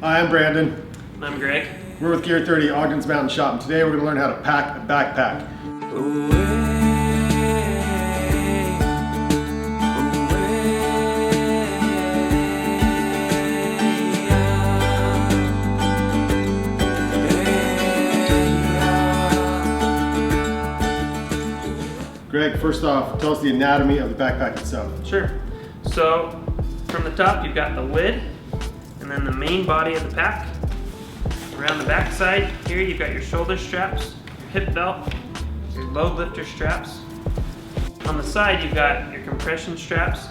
Hi, I'm Brandon. I'm Greg. We're with Gear 30, Ogden's Mountain Shop, and today we're going to learn how to pack a backpack. Greg, first off, tell us the anatomy of the backpack itself. Sure. So, from the top you've got the lid, and then the main body of the pack. Around the back side here you've got your shoulder straps, your hip belt, your load lifter straps. On the side you've got your compression straps,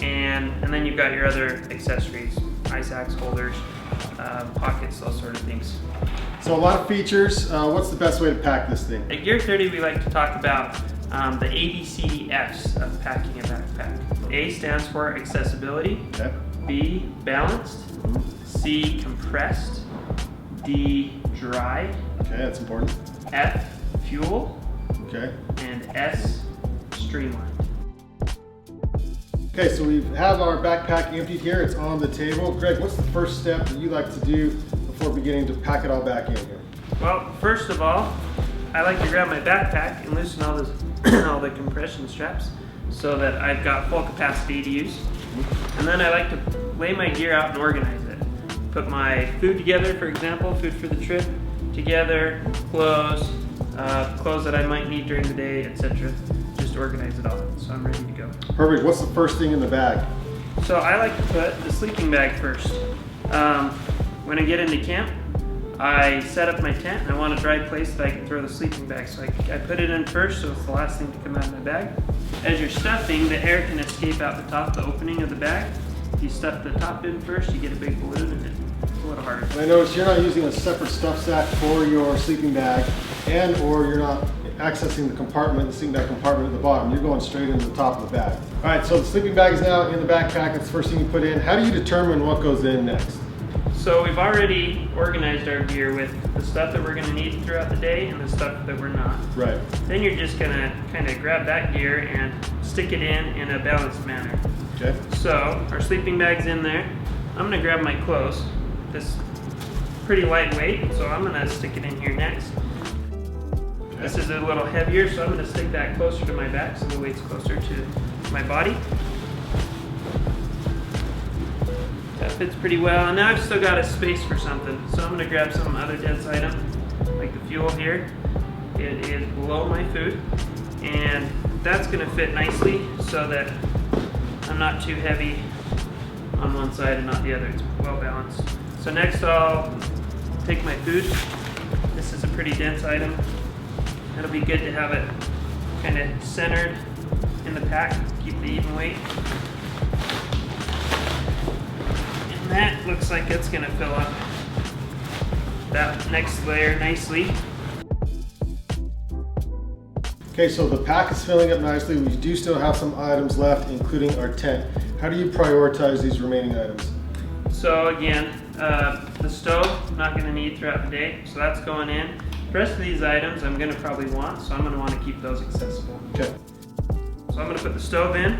and then you've got your other accessories, ice axe holders, pockets, those sort of things. So a lot of features. What's the best way to pack this thing? At Gear 30 we like to talk about the ABCDFs of packing a backpack. A stands for accessibility, Okay. B, balanced, C, compressed, D, dry, Okay, that's important. F, fuel, Okay. and S, streamlined. Okay, so we have our backpack emptied here. It's on the table. Greg, what's the first step that you like to do before beginning to pack it all back in here? Well, first of all, I like to grab my backpack and loosen all all the compression straps so that I've got full capacity to use. And then I like to lay my gear out and organize it. Put my food together, for example, food for the trip together, clothes that I might need during the day, etc. Just organize it all so I'm ready to go. Perfect. What's the first thing in the bag? So I like to put the sleeping bag first. When I get into camp, I set up my tent and I want a dry place that I can throw the sleeping bag. So I put it in first, so it's the last thing to come out of my bag. As you're stuffing, the air can escape out the top, the opening of the bag. If you stuff the top in first, you get a big balloon and it's a little harder. I noticed you're not using a separate stuff sack for your sleeping bag, and or you're not accessing the compartment, the sleeping bag compartment at the bottom. You're going straight into the top of the bag. All right, so the sleeping bag is now in the backpack. It's the first thing you put in. How do you determine what goes in next? So we've already organized our gear with the stuff that we're going to need throughout the day and the stuff that we're not. Right. Then you're just going to kind of grab that gear and stick it in a balanced manner. Okay. So our sleeping bag's in there. I'm going to grab my clothes. This is pretty lightweight, so I'm going to stick it in here next. Okay. This is a little heavier, so I'm going to stick that closer to my back so the weight's closer to my body. That fits pretty well, and now I've still got a space for something. So I'm going to grab some other dense item, like the fuel here. It is below my food, and that's going to fit nicely so that I'm not too heavy on one side and not the other. It's well balanced. So next I'll take my food. This is a pretty dense item. It'll be good to have it kind of centered in the pack, keep the even weight. That looks like it's going to fill up that next layer nicely. Okay, so the pack is filling up nicely. We do still have some items left, including our tent. How do you prioritize these remaining items? So again, the stove, I'm not going to need throughout the day, so that's going in. The rest of these items I'm going to probably want, so I'm going to want to keep those accessible. Okay. So I'm going to put the stove in.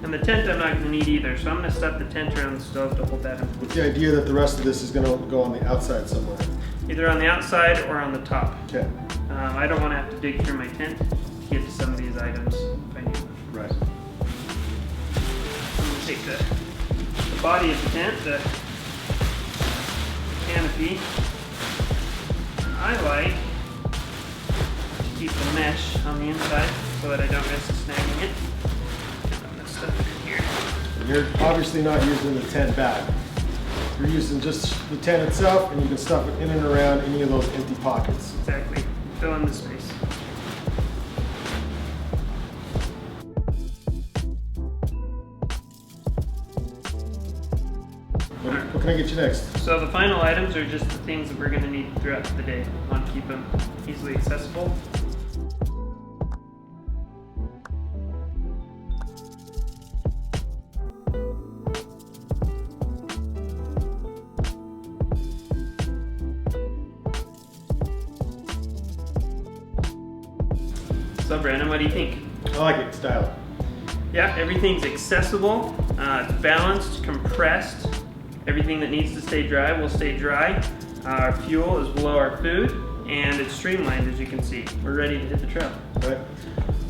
And the tent I'm not going to need either, so I'm going to stuff the tent around the stove to hold that in. With the idea that the rest of this is going to go on the outside somewhere. Either on the outside or on the top. Okay. I don't want to have to dig through my tent to get to some of these items if I need them. Right. I'm going to take the body of the tent, the canopy. I like to keep the mesh on the inside so that I don't risk snagging it. And you're obviously not using the tent bag. You're using just the tent itself, and you can stuff it in and around any of those empty pockets. Exactly. Fill in the space. What can I get you next? So the final items are just the things that we're going to need throughout the day. We want to keep them easily accessible. So Brandon, what do you think? I like it, style. Yeah, everything's accessible, it's balanced, compressed, Everything that needs to stay dry will stay dry. Our fuel is below our food, and it's streamlined, as you can see. We're ready to hit the trail. Right.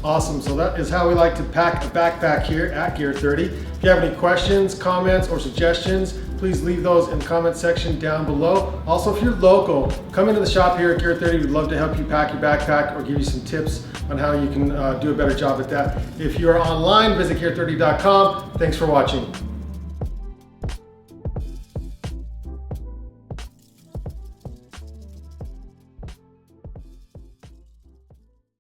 Awesome, so that is how we like to pack a backpack here at Gear 30. If you have any questions, comments, or suggestions, please leave those in the comment section down below. Also, if you're local, come into the shop here at Gear 30. We'd love to help you pack your backpack or give you some tips on how you can do a better job at that. If you are online, visit gear30.com. Thanks for watching.